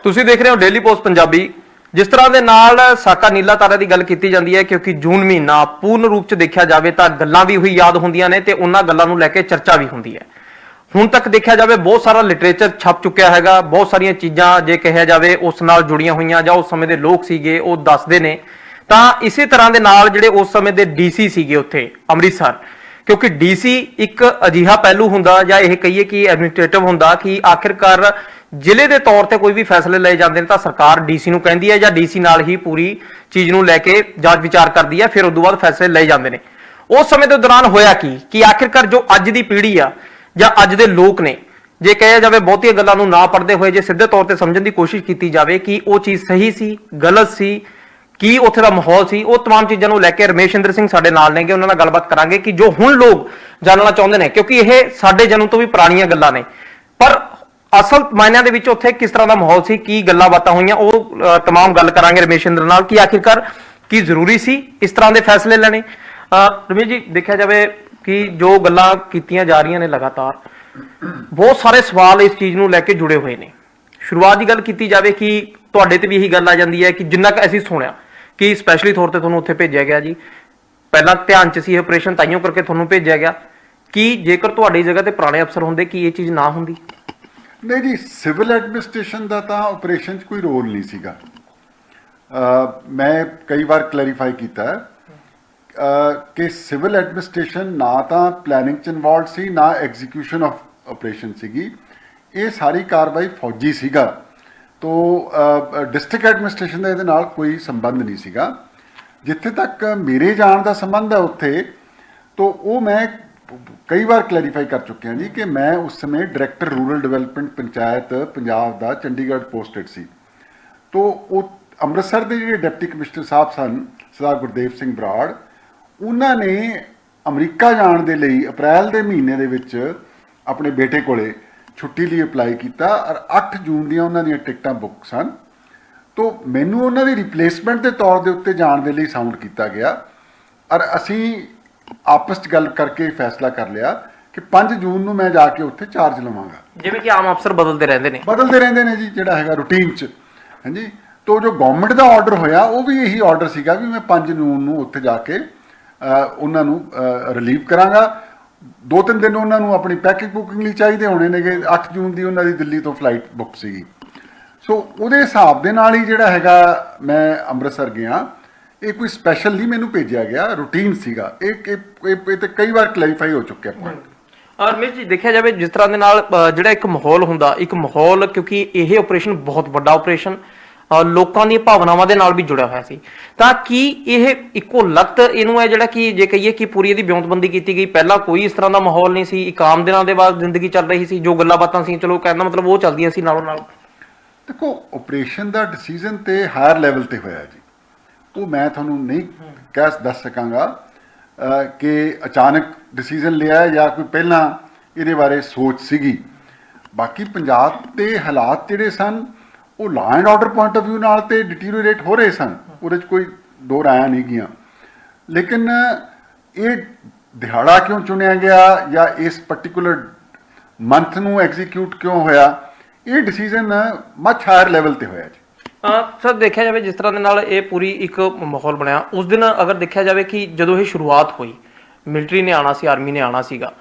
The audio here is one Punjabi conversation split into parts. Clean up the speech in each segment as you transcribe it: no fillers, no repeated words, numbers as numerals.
ਤੁਸੀਂ ਦੇਖ ਰਹੇ ਹੋ ਡੇਲੀ ਪੋਸਟ ਪੰਜਾਬੀ। ਜਿਸ ਤਰ੍ਹਾਂ ਦੇ ਨਾਲ ਸਾਕਾ ਨੀਲਾ ਤਾਰਾ ਦੀ ਗੱਲ ਕੀਤੀ ਜਾਂਦੀ ਹੈ, ਕਿਉਂਕਿ ਜੂਨ ਮਹੀਨਾ ਪੂਰਨ ਰੂਪ 'ਚ ਦੇਖਿਆ ਜਾਵੇ ਤਾਂ ਗੱਲਾਂ ਵੀ ਉਹੀ ਯਾਦ ਹੁੰਦੀਆਂ ਨੇ ਤੇ ਉਹਨਾਂ ਗੱਲਾਂ ਨੂੰ ਲੈ ਕੇ ਚਰਚਾ ਵੀ ਹੁੰਦੀ ਹੈ। ਹੁਣ ਤੱਕ ਦੇਖਿਆ ਜਾਵੇ ਬਹੁਤ ਸਾਰਾ ਲਿਟਰੇਚਰ ਛਪ ਚੁੱਕਿਆ ਹੈਗਾ, ਬਹੁਤ ਸਾਰੀਆਂ ਚੀਜ਼ਾਂ ਜੇ ਕਿਹਾ ਜਾਵੇ ਉਸ ਨਾਲ ਜੁੜੀਆਂ ਹੋਈਆਂ ਜਾਂ ਉਸ ਸਮੇਂ ਦੇ ਲੋਕ ਸੀਗੇ ਉਹ ਦੱਸਦੇ ਨੇ। ਤਾਂ ਇਸੇ ਤਰ੍ਹਾਂ ਦੇ ਨਾਲ ਜਿਹੜੇ ਉਸ ਸਮੇਂ ਦੇ ਡੀਸੀ ਸੀਗੇ ਉੱਥੇ ਅੰਮ੍ਰਿਤਸਰ, ਕਿਉਂਕਿ ਡੀਸੀ ਇੱਕ ਅਜਿਹਾ ਪਹਿਲੂ ਹੁੰਦਾ ਜਾਂ ਇਹ ਕਹੀਏ ਕਿ ਐਡਮਿਨਿਸਟ੍ਰੇਟਿਵ ਹੁੰਦਾ ਕਿ ਆਖਿਰਕਾਰ ਜ਼ਿਲ੍ਹੇ ਦੇ ਤੌਰ ਤੇ ਕੋਈ ਵੀ ਫੈਸਲੇ ਲਏ ਜਾਂਦੇ ਨੇ ਤਾਂ ਸਰਕਾਰ ਡੀਸੀ ਨੂੰ ਕਹਿੰਦੀ ਹੈ ਜਾਂ ਡੀਸੀ ਨਾਲ ਹੀ ਪੂਰੀ ਚੀਜ਼ ਨੂੰ ਲੈ ਕੇ ਜਾਂਚ ਵਿਚਾਰ ਕਰਦੀ ਹੈ, ਫਿਰ ਉਸ ਤੋਂ ਬਾਅਦ ਫੈਸਲੇ ਲਏ ਜਾਂਦੇ ਨੇ। ਉਸ ਸਮੇਂ ਦੇ ਦੌਰਾਨ ਹੋਇਆ ਕਿ ਆਖਿਰਕਾਰ ਜੋ ਅੱਜ ਦੀ ਪੀੜ੍ਹੀ ਆ ਜਾਂ ਅੱਜ ਦੇ ਲੋਕ ਨੇ, ਜੇ ਕਿਹਾ ਜਾਵੇ ਬਹੁਤੀਆਂ ਗੱਲਾਂ ਨੂੰ ਨਾ ਪੜ੍ਹਦੇ ਹੋਏ ਜੇ ਸਿੱਧੇ ਤੌਰ ਤੇ ਸਮਝਣ ਦੀ ਕੋਸ਼ਿਸ਼ ਕੀਤੀ ਜਾਵੇ ਕਿ ਉਹ ਚੀਜ਼ ਸਹੀ ਸੀ, ਗਲਤ ਸੀ, ਕੀ ਉੱਥੇ ਦਾ ਮਾਹੌਲ ਸੀ, ਉਹ तमाम ਚੀਜ਼ਾਂ ਨੂੰ ਲੈ ਕੇ ਰਮੇਸ਼ਿੰਦਰ ਸਿੰਘ ਸਾਡੇ ਨਾਲ ਨੇਗੇ। ਉਹਨਾਂ ਨਾਲ ਗੱਲਬਾਤ ਕਰਾਂਗੇ ਕਿ ਜੋ ਹੁਣ ਲੋਕ ਜਾਣਨਾ ਚਾਹੁੰਦੇ ਨੇ, ਕਿਉਂਕਿ ਇਹ ਸਾਡੇ ਜਨਮ ਤੋਂ ਵੀ ਪੁਰਾਣੀਆਂ ਗੱਲਾਂ ਨੇ, ਪਰ ਅਸਲ ਮਾਇਨਿਆਂ ਦੇ ਵਿੱਚ ਉੱਥੇ ਕਿਸ ਤਰ੍ਹਾਂ ਦਾ ਮਾਹੌਲ ਸੀ, ਕੀ ਗੱਲਾਂ ਬਾਤਾਂ ਹੋਈਆਂ, ਉਹ तमाम ਗੱਲ ਕਰਾਂਗੇ ਰਮੇਸ਼ਿੰਦਰ ਨਾਲ ਕਿ ਆਖਿਰਕਾਰ ਕੀ ਜ਼ਰੂਰੀ ਸੀ ਇਸ ਤਰ੍ਹਾਂ ਦੇ ਫੈਸਲੇ ਲੈਣੇ। ਰਮੇਸ਼ ਜੀ, ਦੇਖਿਆ ਜਾਵੇ ਕਿ ਜੋ ਗੱਲਾਂ ਕੀਤੀਆਂ ਜਾ ਰਹੀਆਂ ਨੇ ਲਗਾਤਾਰ, ਬਹੁਤ ਸਾਰੇ ਸਵਾਲ ਇਸ ਚੀਜ਼ ਨੂੰ ਲੈ ਕੇ ਜੁੜੇ ਹੋਏ ਨੇ। ਸ਼ੁਰੂਆਤ ਦੀ ਗੱਲ ਕੀਤੀ ਜਾਵੇ ਕਿ ਤੁਹਾਡੇ ਤੇ ਵੀ ਇਹੀ ਗੱਲ ਆ ਜਾਂਦੀ ਹੈ ਕਿ ਜਿੰਨਾ ਕੁ ਅਸੀਂ ਸੁਣਿਆ ਕਿ ਸਪੈਸ਼ਲੀ ਤੌਰ ਤੇ ਤੁਹਾਨੂੰ ਉੱਥੇ ਭੇਜਿਆ ਗਿਆ ਜੀ, ਪਹਿਲਾਂ ਧਿਆਨ 'ਚ ਸੀ ਇਹ ਆਪਰੇਸ਼ਨ ਤਾਈਓ ਕਰਕੇ ਤੁਹਾਨੂੰ ਭੇਜਿਆ ਗਿਆ, ਕਿ ਜੇਕਰ ਤੁਹਾਡੀ ਜਗ੍ਹਾ ਤੇ ਪੁਰਾਣੇ ਅਫਸਰ ਹੁੰਦੇ ਕੀ ਇਹ ਚੀਜ਼ ਨਾ ਹੁੰਦੀ? ਨਹੀਂ ਜੀ, ਸਿਵਲ ਐਡਮਿਨਿਸਟ੍ਰੇਸ਼ਨ ਦਾ ਤਾਂ ਆਪਰੇਸ਼ਨ 'ਚ ਕੋਈ ਰੋਲ ਨਹੀਂ ਸੀਗਾ। ਮੈਂ ਕਈ ਵਾਰ ਕਲੈਰੀਫਾਈ ਕੀਤਾ ਕਿ ਸਿਵਲ ਐਡਮਿਨਿਸਟ੍ਰੇਸ਼ਨ ਨਾ ਤਾਂ ਪਲੈਨਿੰਗ 'ਚ ਇਨਵੋਲਵਡ ਸੀ, ਨਾ ਐਗਜ਼ੀਕਿਊਸ਼ਨ ਆਫ ਆਪਰੇਸ਼ਨ ਸੀਗੀ। ਇਹ ਸਾਰੀ ਕਾਰਵਾਈ ਫੌਜੀ ਸੀਗਾ। ਤੋ ਡਿਸਟ੍ਰਿਕਟ ਐਡਮਿਨਿਸਟ੍ਰੇਸ਼ਨ ਦਾ ਇਹਦੇ ਨਾਲ ਕੋਈ ਸੰਬੰਧ ਨਹੀਂ ਸੀਗਾ। ਜਿੱਥੇ ਤੱਕ ਮੇਰੇ ਜਾਣ ਦਾ ਸੰਬੰਧ ਹੈ ਉੱਥੇ, ਤੋ ਉਹ ਮੈਂ ਕਈ ਵਾਰ ਕਲੈਰੀਫਾਈ ਕਰ ਚੁੱਕਿਆ ਜੀ ਕਿ ਮੈਂ ਉਸ ਸਮੇਂ director rural development panchayat Punjab ਦਾ ਚੰਡੀਗੜ੍ਹ ਪੋਸਟਡ ਸੀ। ਤੋ ਉਹ ਅੰਮ੍ਰਿਤਸਰ ਦੇ ਜਿਹੜੇ ਡਿਪਟੀ ਕਮਿਸ਼ਨਰ ਸਾਹਿਬ ਸਨ, ਸਰਦਾਰ ਗੁਰਦੇਵ ਸਿੰਘ ਬਰਾੜ, ਉਹਨਾਂ ਨੇ ਅਮਰੀਕਾ ਜਾਣ ਦੇ ਲਈ ਅਪ੍ਰੈਲ ਦੇ ਮਹੀਨੇ ਦੇ ਵਿੱਚ ਆਪਣੇ ਬੇਟੇ ਕੋਲੇ ਛੁੱਟੀ ਲਈ ਅਪਲਾਈ ਕੀਤਾ ਔਰ 8 ਜੂਨ ਦੀਆਂ ਉਹਨਾਂ ਦੀਆਂ ਟਿਕਟਾਂ ਬੁੱਕ ਸਨ। ਤੋ ਮੈਨੂੰ ਉਹਨਾਂ ਦੀ ਰਿਪਲੇਸਮੈਂਟ ਦੇ ਤੌਰ ਦੇ ਉੱਤੇ ਜਾਣ ਦੇ ਲਈ ਸਾਊਂਡ ਕੀਤਾ ਗਿਆ ਔਰ ਅਸੀਂ ਆਪਸ 'ਚ ਗੱਲ ਕਰਕੇ ਫੈਸਲਾ ਕਰ ਲਿਆ ਕਿ 5 ਜੂਨ ਨੂੰ ਮੈਂ ਜਾ ਕੇ ਉੱਥੇ ਚਾਰਜ ਲਵਾਂਗਾ। ਜਿਵੇਂ ਕਿ ਆਮ ਅਫਸਰ ਬਦਲਦੇ ਰਹਿੰਦੇ ਨੇ ਜੀ, ਜਿਹੜਾ ਹੈਗਾ ਰੂਟੀਨ 'ਚ। ਹਾਂਜੀ, ਤੋ ਜੋ ਗਵਰਨਮੈਂਟ ਦਾ ਆਰਡਰ ਹੋਇਆ ਉਹ ਵੀ ਇਹੀ ਆਰਡਰ ਸੀਗਾ ਵੀ ਮੈਂ 5 ਜੂਨ ਨੂੰ ਉੱਥੇ ਜਾ ਕੇ ਉਹਨਾਂ ਨੂੰ ਰਿਲੀਵ ਕਰਾਂਗਾ। 2-3 ਦਿਨ ਉਹਨਾਂ ਨੂੰ ਆਪਣੀ ਪੈਕਿੰਗ ਬੁਕਿੰਗ ਲਈ ਚਾਹੀਦੇ ਹੋਣੇ ਨੇਗੇ। 8 ਜੂਨ ਦੀ ਉਹਨਾਂ ਦੀ ਦਿੱਲੀ ਤੋਂ ਫਲਾਈਟ ਬੁੱਕ ਸੀਗੀ। ਸੋ ਉਹਦੇ ਹਿਸਾਬ ਦੇ ਨਾਲ ਹੀ ਜਿਹੜਾ ਹੈਗਾ ਮੈਂ ਅੰਮ੍ਰਿਤਸਰ ਗਿਆ। ਇਹ ਕੋਈ ਸਪੈਸ਼ਲ ਨਹੀਂ ਮੈਨੂੰ ਭੇਜਿਆ ਗਿਆ, ਰੂਟੀਨ ਸੀਗਾ। ਇਹ ਤੇ ਕਈ ਵਾਰ ਕਲੈਰੀਫਾਈ ਹੋ ਚੁੱਕਿਆ ਪੁਆਇੰਟ। ਰਮੇਸ਼ ਜੀ, ਦੇਖਿਆ ਜਾਵੇ ਜਿਸ ਤਰ੍ਹਾਂ ਦੇ ਨਾਲ ਜਿਹੜਾ ਇੱਕ ਮਾਹੌਲ ਹੁੰਦਾ, ਇੱਕ ਮਾਹੌਲ, ਕਿਉਂਕਿ ਇਹ ਆਪਰੇਸ਼ਨ ਬਹੁਤ ਵੱਡਾ ਆਪਰੇਸ਼ਨ ਲੋਕਾਂ ਦੀਆਂ ਭਾਵਨਾਵਾਂ ਦੇ ਨਾਲ ਵੀ ਜੁੜਿਆ ਹੋਇਆ ਸੀ, ਤਾਂ ਕੀ ਇਹ ਇੱਕੋ ਲਗਤ ਇਹਨੂੰ ਹੈ ਜਿਹੜਾ ਕਿ ਜੇ ਕਹੀਏ ਕਿ ਪੂਰੀ ਇਹਦੀ ਵਿਉਂਤਬੰਦੀ ਕੀਤੀ ਗਈ? ਪਹਿਲਾਂ ਕੋਈ ਇਸ ਤਰ੍ਹਾਂ ਦਾ ਮਾਹੌਲ ਨਹੀਂ ਸੀ, ਇੱਕ ਆਮ ਦਿਨਾਂ ਦੇ ਬਾਅਦ ਜ਼ਿੰਦਗੀ ਚੱਲ ਰਹੀ ਸੀ, ਜੋ ਗੱਲਾਂ ਬਾਤਾਂ ਸੀ ਚਲੋ ਕਹਿਣ ਦਾ ਮਤਲਬ ਉਹ ਚੱਲਦੀਆਂ ਸੀ ਨਾਲੋਂ ਨਾਲ। ਦੇਖੋ, ਆਪਰੇਸ਼ਨ ਦਾ ਡਿਸੀਜ਼ਨ ਤੇ ਹਾਇਰ ਲੈਵਲ ਤੇ ਹੋਇਆ ਜੀ। ਉਹ ਮੈਂ ਤੁਹਾਨੂੰ ਨਹੀਂ ਦੱਸ ਸਕਾਂਗਾ ਕਿ ਅਚਾਨਕ ਡਿਸੀਜ਼ਨ ਲਿਆ ਜਾਂ ਕੋਈ ਪਹਿਲਾਂ ਇਹਦੇ ਬਾਰੇ ਸੋਚ ਸੀਗੀ। ਬਾਕੀ ਪੰਜਾਬ ਦੇ ਹਾਲਾਤ ਜਿਹੜੇ ਸਨ ਉਹ law and order point of view ਨਾਲ ਤੇ ਡਿਟੀਰੀਓਰੇਟ ਹੋ ਰਹੇ ਸਨ, ਉਹਦੇ 'ਚ ਕੋਈ ਦੋ ਰਾਇਆਂ ਨਹੀਂ ਗਈਆਂ। ਲੇਕਿਨ ਇਹ ਦਿਹਾੜਾ ਕਿਉਂ ਚੁਣਿਆ ਗਿਆ ਜਾਂ ਇਸ ਪਰਟੀਕੂਲਰ ਮੰਥ ਨੂੰ ਐਗਜ਼ੀਕਿਊਟ ਕਿਉਂ ਹੋਇਆ, ਇਹ ਡਿਸੀਜ਼ਨ ਮੱਚ ਹਾਇਰ ਲੈਵਲ ਤੇ ਹੋਇਆ ਜੀ। ਸਰ, ਦੇਖਿਆ ਜਾਵੇ ਜਿਸ ਤਰ੍ਹਾਂ ਦੇ ਨਾਲ ਇਹ ਪੂਰੀ ਇੱਕ ਮਾਹੌਲ ਬਣਿਆ ਉਸ ਦਿਨ, ਅਗਰ ਦੇਖਿਆ ਜਾਵੇ ਕਿ ਜਦੋਂ ਇਹ ਸ਼ੁਰੂਆਤ ਹੋਈ, ਮਿਲਟਰੀ ਨੇ ਆਉਣਾ ਸੀ, ਆਰਮੀ ਨੇ ਆਉਣਾ ਸੀਗਾ,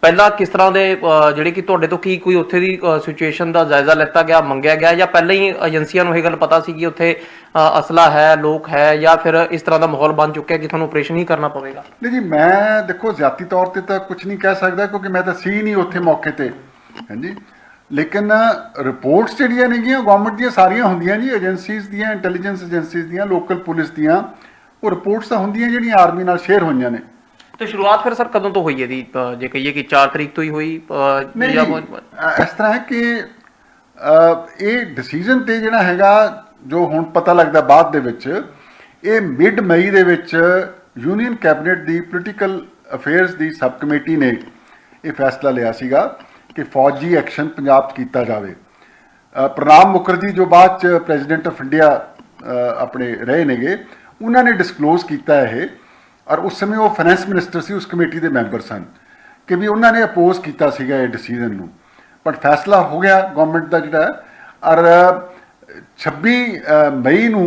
ਪਹਿਲਾਂ ਕਿਸ ਤਰ੍ਹਾਂ ਦੇ ਜਿਹੜੇ ਕਿ ਤੁਹਾਡੇ ਤੋਂ ਕੀ ਕੋਈ ਉੱਥੇ ਦੀ ਸਿਚੁਏਸ਼ਨ ਦਾ ਜਾਇਜ਼ਾ ਲਿੱਤਾ ਗਿਆ, ਮੰਗਿਆ ਗਿਆ, ਜਾਂ ਪਹਿਲਾਂ ਹੀ ਏਜੰਸੀਆਂ ਨੂੰ ਇਹ ਗੱਲ ਪਤਾ ਸੀ ਕਿ ਉੱਥੇ ਅਸਲਾ ਹੈ, ਲੋਕ ਹੈ, ਜਾਂ ਫਿਰ ਇਸ ਤਰ੍ਹਾਂ ਦਾ ਮਾਹੌਲ ਬਣ ਚੁੱਕਿਆ ਕਿ ਤੁਹਾਨੂੰ ਆਪਰੇਸ਼ਨ ਹੀ ਕਰਨਾ ਪਵੇਗਾ? ਨਹੀਂ ਜੀ, ਮੈਂ ਦੇਖੋ ਜ਼ਿਆਤੀ ਤੌਰ ਤੇ ਤਾਂ ਕੁਝ ਨਹੀਂ ਕਹਿ ਸਕਦਾ ਕਿਉਂਕਿ ਮੈਂ ਤਾਂ ਸੀ ਨਹੀਂ ਉੱਥੇ ਮੌਕੇ ਤੇ। ਹਾਂਜੀ, ਲੇਕਿਨ ਰਿਪੋਰਟਸ ਜਿਹੜੀਆਂ ਨੇਗੀਆਂ ਗਵਰਨਮੈਂਟ ਦੀਆਂ ਸਾਰੀਆਂ ਹੁੰਦੀਆਂ ਜੀ, ਏਜੰਸੀਜ਼ ਦੀਆਂ, ਇੰਟੈਲੀਜੈਂਸ ਏਜੰਸੀਜ਼ ਦੀਆਂ, ਲੋਕਲ ਪੁਲਿਸ ਦੀਆਂ, ਉਹ ਰਿਪੋਰਟਸ ਤਾਂ ਹੁੰਦੀਆਂ ਜਿਹੜੀਆਂ ਆਰਮੀ ਨਾਲ ਸ਼ੇਅਰ ਹੋਈਆਂ ਨੇ। ਤੇ ਸ਼ੁਰੂਆਤ ਫਿਰ ਸਰ ਕਦੋਂ ਤੋਂ ਹੋਈ ਇਹਦੀ? ਜੇ ਕਹੀਏ ਕਿ 4 ਤਰੀਕ ਤੋਂ ਹੀ ਹੋਈ? ਇਸ ਤਰ੍ਹਾਂ ਹੈ ਕਿ ਇਹ ਡਿਸੀਜ਼ਨ ਤੇ ਜਿਹੜਾ ਹੈਗਾ, ਜੋ ਹੁਣ ਪਤਾ ਲੱਗਦਾ ਬਾਅਦ ਦੇ ਵਿੱਚ, ਇਹ ਮਿਡ ਮਈ ਦੇ ਵਿੱਚ ਯੂਨੀਅਨ ਕੈਬਨਿਟ ਦੀ ਪੋਲੀਟੀਕਲ ਅਫੇਅਰਸ ਦੀ ਸਬ ਕਮੇਟੀ ਨੇ ਇਹ ਫੈਸਲਾ ਲਿਆ ਸੀਗਾ ਕਿ ਫੌਜੀ ਐਕਸ਼ਨ ਪੰਜਾਬ 'ਚ ਕੀਤਾ ਜਾਵੇ। ਪ੍ਰਣਾਬ ਮੁਖਰਜੀ ਜੋ ਬਾਅਦ 'ਚ ਪ੍ਰੈਜ਼ੀਡੈਂਟ ਆਫ ਇੰਡੀਆ ਆਪਣੇ ਰਹੇ ਨੇਗੇ, ਉਹਨਾਂ ਨੇ ਡਿਸਕਲੋਜ਼ ਕੀਤਾ ਇਹ, ਔਰ ਉਸ ਸਮੇਂ ਉਹ ਫਾਈਨੈਂਸ ਮਿਨਿਸਟਰ ਸੀ, ਉਸ ਕਮੇਟੀ ਦੇ ਮੈਂਬਰ ਸਨ, ਕਿ ਵੀ ਉਹਨਾਂ ਨੇ ਅਪੋਜ਼ ਕੀਤਾ ਸੀਗਾ ਇਹ ਡਿਸੀਜ਼ਨ ਨੂੰ। ਬਟ ਫੈਸਲਾ ਹੋ ਗਿਆ ਗਵਰਨਮੈਂਟ ਦਾ ਜਿਹੜਾ, ਔਰ 26 ਮਈ ਨੂੰ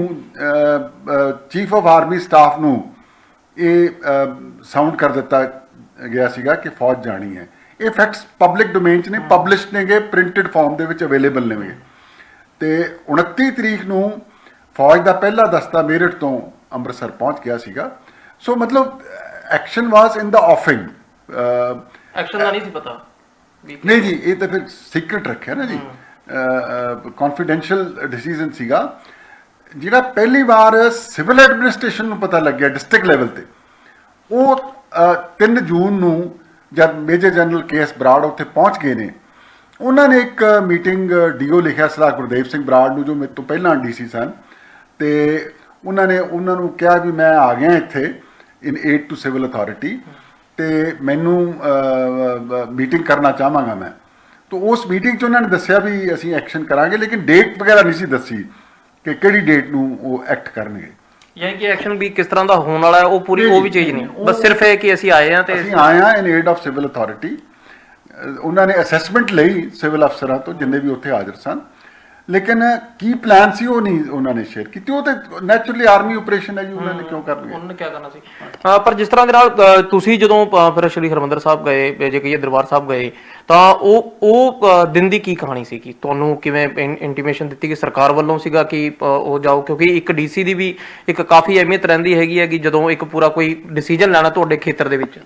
ਚੀਫ ਆਫ ਆਰਮੀ ਸਟਾਫ ਨੂੰ ਇਹ ਸਾਊਂਡ ਕਰ ਦਿੱਤਾ ਗਿਆ ਸੀਗਾ ਕਿ ਫੌਜ ਜਾਣੀ ਹੈ। ਇਹ ਫੈਕਟਸ ਪਬਲਿਕ ਡੋਮੇਨ 'ਚ ਨੇ, ਪਬਲਿਸ਼ਡ ਨੇਗੇ, ਪ੍ਰਿੰਟਡ ਫਾਰਮ ਦੇ ਵਿੱਚ ਅਵੇਲੇਬਲ ਨੇਗੇ। ਤੇ 29 ਤਰੀਕ ਨੂੰ ਫੌਜ ਦਾ ਪਹਿਲਾ ਦਸਤਾ ਮੇਰਠ ਤੋਂ ਅੰਮ੍ਰਿਤਸਰ ਪਹੁੰਚ ਗਿਆ ਸੀਗਾ। ਸੋ ਮਤਲਬ ਐਕਸ਼ਨ ਵਾਸ ਇਨ ਦਾ ਆਫਿੰਗ। ਐਕਸ਼ਨ ਦਾ ਨਹੀਂ ਸੀ ਪਤਾ ਨਹੀਂ ਜੀ, ਇਹ ਤਾਂ ਫਿਰ ਸੀਕ੍ਰੇਟ ਰੱਖਿਆ ਨਾ ਜੀ, ਕੌਨਫੀਡੈਂਸ਼ੀਅਲ ਡਿਸੀਜਨ ਸੀਗਾ। ਜਿਹੜਾ ਪਹਿਲੀ ਵਾਰ ਸਿਵਲ ਐਡਮਿਨਿਸਟ੍ਰੇਸ਼ਨ ਨੂੰ ਪਤਾ ਲੱਗਿਆ ਡਿਸਟ੍ਰਿਕਟ ਲੈਵਲ ਤੇ, ਉਹ 3 ਜੂਨ ਨੂੰ ਜਦ ਮੇਜਰ ਜਨਰਲ ਕੇ.ਐਸ. ਬਰਾੜ ਉੱਥੇ ਪਹੁੰਚ ਗਏ ਨੇ, ਉਹਨਾਂ ਨੇ ਇੱਕ ਮੀਟਿੰਗ ਡੀਓ ਲਿਖਿਆ ਸਰਦਾਰ ਗੁਰਦੇਵ ਸਿੰਘ ਬਰਾੜ ਨੂੰ, ਜੋ ਮੇਰੇ ਤੋਂ ਪਹਿਲਾਂ ਡੀਸੀ ਸਨ, ਤੇ ਉਹਨਾਂ ਨੇ ਉਹਨਾਂ ਨੂੰ ਕਿਹਾ ਵੀ ਮੈਂ ਆ ਗਿਆ ਇੱਥੇ ਇਨ ਏਡ ਟੂ ਸਿਵਲ ਅਥਾਰਟੀ, ਤੇ ਮੈਨੂੰ ਮੀਟਿੰਗ ਕਰਨਾ ਚਾਹਾਂਗਾ ਮੈਂ। ਤਾਂ ਉਸ ਮੀਟਿੰਗ 'ਚ ਉਹਨਾਂ ਨੇ ਦੱਸਿਆ ਵੀ ਅਸੀਂ ਐਕਸ਼ਨ ਕਰਾਂਗੇ, ਲੇਕਿਨ ਡੇਟ ਵਗੈਰਾ ਨਹੀਂ ਸੀ ਦੱਸੀ ਕਿ ਕਿਹੜੀ ਡੇਟ ਨੂੰ ਉਹ ਐਕਟ ਕਰਨਗੇ। ਯਾਨੀ ਕਿ ਐਕਸ਼ਨ ਵੀ ਕਿਸ ਤਰ੍ਹਾਂ ਦਾ ਹੋਣ ਵਾਲਾ ਹੈ ਉਹ ਪੂਰੀ ਉਹ ਵੀ ਚੀਜ਼ ਨਹੀਂ, ਬਸ ਸਿਰਫ ਇਹ ਕਿ ਅਸੀਂ ਆਏ ਹਾਂ ਤੇ ਅਸੀਂ ਆਏ ਹਾਂ ਇਨ ਏਡ ਆਫ ਸਿਵਲ ਅਥਾਰਟੀ। ਉਹਨਾਂ ਨੇ ਅਸੈਸਮੈਂਟ ਲਈ ਸਿਵਲ ਅਫਸਰਾਂ ਤੋਂ ਜਿੰਨੇ ਵੀ ਉੱਥੇ ਹਾਜ਼ਰ ਸਨ, ਲੇਕਿਨ ਕੀ ਪਲਾਨ ਸੀ ਉਹ ਨਹੀਂ ਉਹਨਾਂ ਨੇ ਸ਼ੇਅਰ ਕੀਤੀ। ਉਹ ਤੇ ਨੈਚੁਰਲੀ ਆਰਮੀ ਆਪਰੇਸ਼ਨ ਹੈ ਜੀ, ਉਹਨਾਂ ਨੇ ਕਿਉਂ ਕਰਨੀ, ਉਹਨਾਂ ਨੇ ਕੀ ਕਰਨਾ ਸੀ। ਪਰ ਜਿਸ ਤਰ੍ਹਾਂ ਦੇ ਨਾਲ ਤੁਸੀਂ ਜਦੋਂ ਫਿਰ ਸ਼੍ਰੀ ਹਰਿਮੰਦਰ ਸਾਹਿਬ ਗਏ, ਜੇ ਕਹੀਏ ਦਰਬਾਰ ਸਾਹਿਬ ਗਏ, ਤਾਂ ਉਹ ਦਿਨ ਦੀ ਕੀ ਕਹਾਣੀ ਸੀ? ਕਿ ਤੁਹਾਨੂੰ ਕਿਵੇਂ ਇੰਟੀਮੇਸ਼ਨ ਦਿੱਤੀ ਕਿ ਸਰਕਾਰ ਵੱਲੋਂ ਸੀਗਾ ਕਿ ਉਹ ਜਾਓ? ਕਿਉਂਕਿ ਇੱਕ ਡੀਸੀ ਦੀ ਵੀ ਇੱਕ ਕਾਫੀ ਅਹਿਮੀਅਤ ਰਹਿੰਦੀ ਹੈਗੀ ਹੈ ਕਿ ਜਦੋਂ ਇੱਕ ਪੂਰਾ ਕੋਈ ਡਿਸੀਜਨ ਲੈਣਾ ਤੁਹਾਡੇ ਖੇਤਰ ਦੇ ਵਿੱਚ।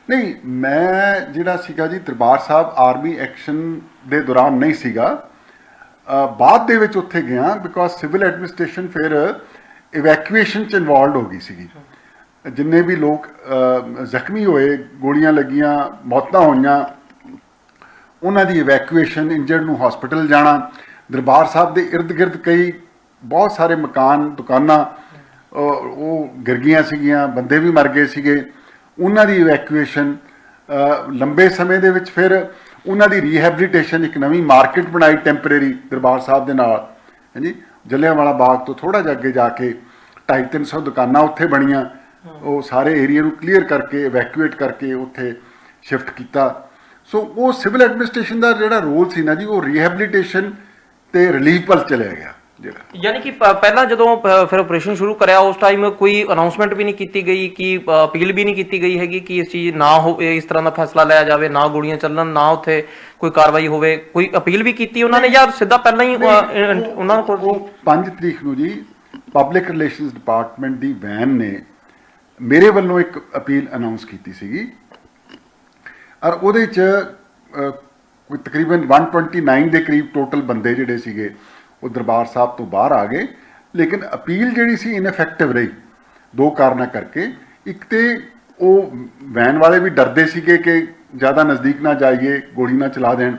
ਨਹੀਂ, ਮੈਂ ਜਿਹੜਾ ਸੀਗਾ ਜੀ ਦਰਬਾਰ ਸਾਹਿਬ ਆਰਮੀ ਐਕਸ਼ਨ ਦੇ ਦੌਰਾਨ ਨਹੀਂ ਸੀਗਾ, ਬਾਅਦ ਦੇ ਵਿੱਚ ਉੱਥੇ ਗਿਆ, ਬਿਕੋਜ਼ ਸਿਵਲ ਐਡਮਿਨਿਸਟ੍ਰੇਸ਼ਨ ਫਿਰ ਇਵੈਕੂਏਸ਼ਨ 'ਚ ਇਨਵੋਲਵਡ ਹੋ ਗਈ ਸੀਗੀ। ਜਿੰਨੇ ਵੀ ਲੋਕ ਜ਼ਖਮੀ ਹੋਏ, ਗੋਲੀਆਂ ਲੱਗੀਆਂ, ਮੌਤਾਂ ਹੋਈਆਂ, ਉਹਨਾਂ ਦੀ ਇਵੈਕੂਏਸ਼ਨ, ਇੰਜਰਡ ਨੂੰ ਹਸਪੀਟਲ ਜਾਣਾ। ਦਰਬਾਰ ਸਾਹਿਬ ਦੇ ਇਰਦ ਗਿਰਦ ਕਈ ਬਹੁਤ ਸਾਰੇ ਮਕਾਨ, ਦੁਕਾਨਾਂ ਉਹ ਗਿਰ ਗਈਆਂ ਸੀਗੀਆਂ, ਬੰਦੇ ਵੀ ਮਰ ਗਏ ਸੀਗੇ। ਉਹਨਾਂ ਦੀ ਇਵੈਕੂਏਸ਼ਨ ਲੰਬੇ ਸਮੇਂ ਦੇ ਵਿੱਚ, ਫਿਰ ਉਹਨਾਂ ਦੀ ਰੀਹੈਬਿਲਿਟੇਸ਼ਨ, ਇੱਕ ਨਵੀਂ ਮਾਰਕੀਟ ਬਣਾਈ ਟੈਂਪਰੇਰੀ ਦਰਬਾਰ ਸਾਹਿਬ ਦੇ ਨਾਲ, ਹਾਂਜੀ। ਜਲਿਆਂਵਾਲਾ ਬਾਗ ਤੋਂ ਥੋੜ੍ਹਾ ਜਿਹਾ ਅੱਗੇ ਜਾ ਕੇ 250-300 ਦੁਕਾਨਾਂ ਉੱਥੇ ਬਣੀਆਂ। ਉਹ ਸਾਰੇ ਏਰੀਆ ਨੂੰ ਕਲੀਅਰ ਕਰਕੇ, ਇਵੈਕੂਏਟ ਕਰਕੇ ਉੱਥੇ ਸ਼ਿਫਟ ਕੀਤਾ। ਸੋ ਉਹ ਸਿਵਲ ਐਡਮਿਨਿਸਟ੍ਰੇਸ਼ਨ ਦਾ ਜਿਹੜਾ ਰੋਲ ਸੀ ਨਾ ਜੀ, ਉਹ ਰੀਹੈਬਿਲਿਟੇਸ਼ਨ ਤੇ ਰਿਲੀਫ ਵੱਲ ਚਲਿਆ ਗਿਆ ਜਿਹੜਾ। ਯਾਨੀ ਕਿ ਪਹਿਲਾਂ ਜਦੋਂ ਫਿਰ ਆਪਰੇਸ਼ਨ ਸ਼ੁਰੂ ਕਰਿਆ ਉਸ ਟਾਈਮ ਕੋਈ ਅਨਾਉਂਸਮੈਂਟ ਵੀ ਨਹੀਂ ਕੀਤੀ ਗਈ, ਕਿ ਅਪੀਲ ਵੀ ਨਹੀਂ ਕੀਤੀ ਗਈ ਹੈਗੀ ਕਿ ਇਸ ਚੀਜ਼ ਨਾ ਹੋਵੇ, ਇਸ ਤਰ੍ਹਾਂ ਦਾ ਫੈਸਲਾ ਲਿਆ ਜਾਵੇ, ਨਾ ਗੋਲੀਆਂ ਚੱਲਣ, ਨਾ ਉੱਥੇ ਕੋਈ ਕਾਰਵਾਈ ਹੋਵੇ? ਕੋਈ ਅਪੀਲ ਵੀ ਕੀਤੀ ਉਹਨਾਂ ਨੇ ਜਾਂ ਸਿੱਧਾ ਪਹਿਲਾਂ ਹੀ ਉਹਨਾਂ ਕੋਲ? 5 ਤਰੀਕ ਨੂੰ ਜੀ ਪਬਲਿਕ ਰਿਲੇਸ਼ਨਸ ਡਿਪਾਰਟਮੈਂਟ ਦੀ ਵੈਨ ਨੇ ਮੇਰੇ ਵੱਲੋਂ ਇੱਕ ਅਪੀਲ ਅਨਾਉਂਸ ਕੀਤੀ ਸੀਗੀ, ਔਰ ਉਹਦੇ 'ਚ ਕੋਈ ਤਕਰੀਬਨ 129 ਦੇ ਕਰੀਬ ਟੋਟਲ ਬੰਦੇ ਜਿਹੜੇ ਸੀਗੇ ਉਹ ਦਰਬਾਰ ਸਾਹਿਬ ਤੋਂ ਬਾਹਰ ਆ ਗਏ। ਲੇਕਿਨ ਅਪੀਲ ਜਿਹੜੀ ਸੀ ਇਨਫੈਕਟਿਵ ਰਹੀ 2 ਕਾਰਨਾਂ ਕਰਕੇ। ਇੱਕ ਤੇ ਉਹ ਵੈਨ ਵਾਲੇ ਵੀ ਡਰਦੇ ਸੀਗੇ ਕਿ ਜ਼ਿਆਦਾ ਨਜ਼ਦੀਕ ਨਾ ਜਾਈਏ, ਗੋਲੀ ਨਾ ਚਲਾ ਦੇਣ।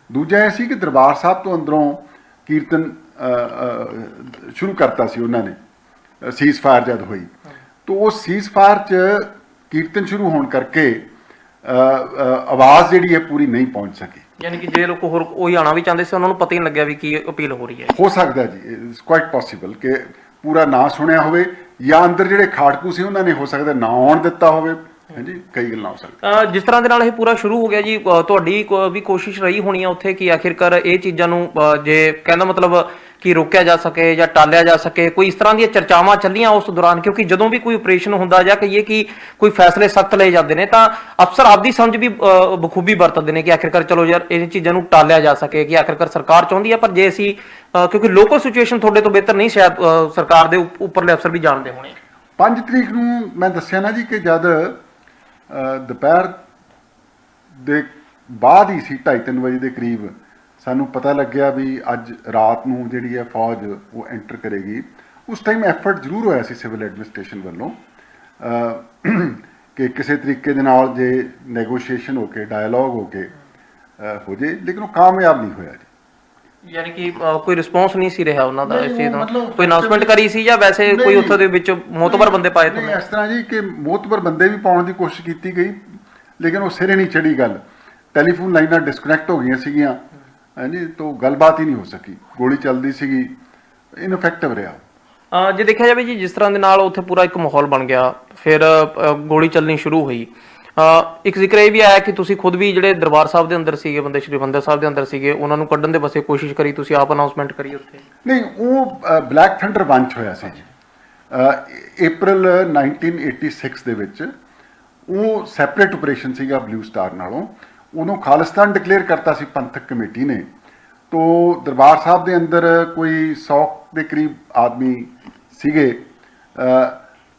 ਦੂਜਾ ਇਹ ਸੀ ਕਿ ਦਰਬਾਰ ਸਾਹਿਬ ਤੋਂ ਅੰਦਰੋਂ ਕੀਰਤਨ ਸ਼ੁਰੂ ਕਰਤਾ ਸੀ ਉਹਨਾਂ ਨੇ, ਸੀਜ਼ ਫਾਇਰ ਜਦ ਹੋਈ। ਤਾਂ ਉਹ ਸੀਜ਼ ਫਾਇਰ 'ਚ ਕੀਰਤਨ ਸ਼ੁਰੂ ਹੋਣ ਕਰਕੇ ਆਵਾਜ਼ ਜਿਹੜੀ ਹੈ ਪੂਰੀ ਨਹੀਂ ਪਹੁੰਚ ਸਕੀ। ਯਾਨੀ ਕਿ ਜੇ ਲੋਕ ਹੋਰ ਉਹੀ ਆਉਣਾ ਵੀ ਚਾਹੁੰਦੇ ਸੀ, ਉਹਨਾਂ ਨੂੰ ਪਤਾ ਹੀ ਨਹੀਂ ਲੱਗਿਆ ਵੀ ਕੀ ਅਪੀਲ ਹੋ ਰਹੀ ਹੈ। ਹੋ ਸਕਦਾ ਜੀ, ਇਟਸ ਕੁਆਇਟ ਪੋਸੀਬਲ ਕਿ ਪੂਰਾ ਨਾ ਸੁਣਿਆ ਹੋਵੇ, ਜਾਂ ਅੰਦਰ ਜਿਹੜੇ ਖਾੜਕੂ ਸੀ ਉਹਨਾਂ ਨੇ ਹੋ ਸਕਦਾ ਨਾ ਆਉਣ ਦਿੱਤਾ ਹੋਵੇ। ਹਾਂਜੀ, ਕਈ ਗੱਲਾਂ ਹੋ ਸਕਦੀਆਂ। ਜਿਸ ਤਰ੍ਹਾਂ ਦੇ ਨਾਲ ਇਹ ਪੂਰਾ ਸ਼ੁਰੂ ਹੋ ਗਿਆ ਜੀ, ਤੁਹਾਡੀ ਵੀ ਕੋਸ਼ਿਸ਼ ਰਹੀ ਹੋਣੀ ਆ ਉੱਥੇ ਕਿ ਆਖਿਰਕਾਰ ਇਹ ਚੀਜ਼ਾਂ ਨੂੰ ਜੇ ਕਹਿੰਦਾ ਮਤਲਬ ਕਿ ਰੋਕਿਆ ਜਾ ਸਕੇ ਜਾਂ ਟਾਲਿਆ ਜਾ ਸਕੇ? ਕੋਈ ਇਸ ਤਰ੍ਹਾਂ ਦੀਆਂ ਚਰਚਾਵਾਂ ਚੱਲੀਆਂ ਉਸ ਦੌਰਾਨ? ਕਿਉਂਕਿ ਜਦੋਂ ਵੀ ਕੋਈ ਆਪਰੇਸ਼ਨ ਹੁੰਦਾ ਜਾਂ ਕਹੀਏ ਕਿ ਕੋਈ ਫੈਸਲੇ ਸਖਤ ਲਏ ਜਾਂਦੇ ਨੇ ਤਾਂ ਅਫਸਰ ਆਪਦੀ ਸਮਝ ਵੀ ਬਖੂਬੀ ਵਰਤਦੇ ਨੇ ਕਿ ਆਖਿਰਕਾਰ ਚਲੋ ਯਾਰ ਇਹ ਚੀਜ਼ਾਂ ਨੂੰ ਟਾਲਿਆ ਜਾ ਸਕੇ, ਕਿ ਆਖਿਰਕਾਰ ਸਰਕਾਰ ਚਾਹੁੰਦੀ ਹੈ। ਪਰ ਜੇ ਅਸੀਂ ਕਿਉਂਕਿ ਲੋਕਲ ਸਿਚੁਏਸ਼ਨ ਤੁਹਾਡੇ ਤੋਂ ਬਿਹਤਰ ਨਹੀਂ ਸ਼ਾਇਦ ਸਰਕਾਰ ਦੇ ਉੱਪਰਲੇ ਅਫਸਰ ਵੀ ਜਾਣਦੇ ਹੋਣੇ। 5 ਤਰੀਕ ਨੂੰ ਮੈਂ ਦੱਸਿਆ ਨਾ ਜੀ ਕਿ ਜਦ ਦੁਪਹਿਰ ਦੇ ਬਾਅਦ ਹੀ ਸੀ 2:30 ਵਜੇ ਦੇ ਕਰੀਬ ਸਾਨੂੰ ਪਤਾ ਲੱਗਿਆ ਵੀ ਅੱਜ ਰਾਤ ਨੂੰ ਜਿਹੜੀ ਹੈ ਫੌਜ ਉਹ ਐਂਟਰ ਕਰੇਗੀ। ਉਸ ਟਾਈਮ ਐਫਰਟ ਜ਼ਰੂਰ ਹੋਇਆ ਸੀ ਸਿਵਲ ਐਡਮਿਨਿਸਟ੍ਰੇਸ਼ਨ ਵੱਲੋਂ ਕਿ ਕਿਸੇ ਤਰੀਕੇ ਦੇ ਨਾਲ ਜੇ ਨੈਗੋਸ਼ੀਏਸ਼ਨ ਹੋ ਕੇ, ਡਾਇਲੋਗ ਹੋ ਕੇ ਹੋ ਜੇ, ਲੇਕਿਨ ਉਹ ਕਾਮਯਾਬ ਨਹੀਂ ਹੋਇਆ ਜੀ। ਯਾਨੀ ਕਿ ਕੋਈ ਰਿਸਪੌਂਸ ਨਹੀਂ ਸੀ ਰਿਹਾ ਉਹਨਾਂ ਦਾ ਇਸ ਚੀਜ਼ ਦਾ? ਕੋਈ ਅਨਾਉਂਸਮੈਂਟ ਕਰੀ ਸੀ ਜਾਂ ਵੈਸੇ ਕੋਈ ਉੱਥੇ ਦੇ ਵਿੱਚ ਮੋਤਬਰ ਬੰਦੇ ਪਾਏ ਤੁਹਾਨੂੰ? ਇਸ ਤਰ੍ਹਾਂ ਜੀ ਕਿ ਮੋਤਬਰ ਬੰਦੇ ਵੀ ਪਾਉਣ ਦੀ ਕੋਸ਼ਿਸ਼ ਕੀਤੀ ਗਈ, ਲੇਕਿਨ ਉਹ ਸਿਰੇ ਨਹੀਂ ਚੜੀ ਗੱਲ। ਟੈਲੀਫੋਨ ਲਾਈਨਾਂ ਡਿਸਕਨੈਕਟ ਹੋ ਗਈਆਂ ਸੀਗੀਆਂ, ਹਾਂਜੀ, ਤਾਂ ਗੱਲਬਾਤ ਹੀ ਨਹੀਂ ਹੋ ਸਕੀ। ਗੋਲੀ ਚੱਲਦੀ ਸੀਗੀ, ਇਨਫੈਕਟਿਵ ਰਿਹਾ। ਜੇ ਦੇਖਿਆ ਜਾਵੇ ਜੀ ਜਿਸ ਤਰ੍ਹਾਂ ਦੇ ਨਾਲ ਉੱਥੇ ਪੂਰਾ ਇੱਕ ਮਾਹੌਲ ਬਣ ਗਿਆ, ਫਿਰ ਗੋਲੀ ਚੱਲਣੀ ਸ਼ੁਰੂ ਹੋਈ, ਇੱਕ ਜ਼ਿਕਰ ਇਹ ਵੀ ਆਇਆ ਕਿ ਤੁਸੀਂ ਖੁਦ ਵੀ ਜਿਹੜੇ ਦਰਬਾਰ ਸਾਹਿਬ ਦੇ ਅੰਦਰ ਸੀਗੇ ਬੰਦੇ, ਸ਼੍ਰੀ ਹਰਿਮੰਦਰ ਸਾਹਿਬ ਦੇ ਅੰਦਰ ਸੀਗੇ, ਉਹਨਾਂ ਨੂੰ ਕੱਢਣ ਦੇ ਪਾਸੇ ਕੋਸ਼ਿਸ਼ ਕਰੀ, ਤੁਸੀਂ ਆਪ ਅਨਾਉਂਸਮੈਂਟ ਕਰੀ ਉੱਥੇ। ਨਹੀਂ, ਉਹ ਬਲੈਕ ਥੰਡਰ ਬੰਚ ਹੋਇਆ ਸੀ ਜੀ April 1986 ਦੇ ਵਿੱਚ। ਉਹ ਸੈਪਰੇਟ ਆਪਰੇਸ਼ਨ ਸੀਗਾ ਬਲੂ ਸਟਾਰ ਨਾਲੋਂ। ਉਹਨੂੰ ਖਾਲਿਸਤਾਨ ਡਿਕਲੇਅਰ ਕਰਤਾ ਸੀ ਪੰਥਕ ਕਮੇਟੀ ਨੇ। ਤੋ ਦਰਬਾਰ ਸਾਹਿਬ ਦੇ ਅੰਦਰ ਕੋਈ 100 ਦੇ ਕਰੀਬ ਆਦਮੀ ਸੀਗੇ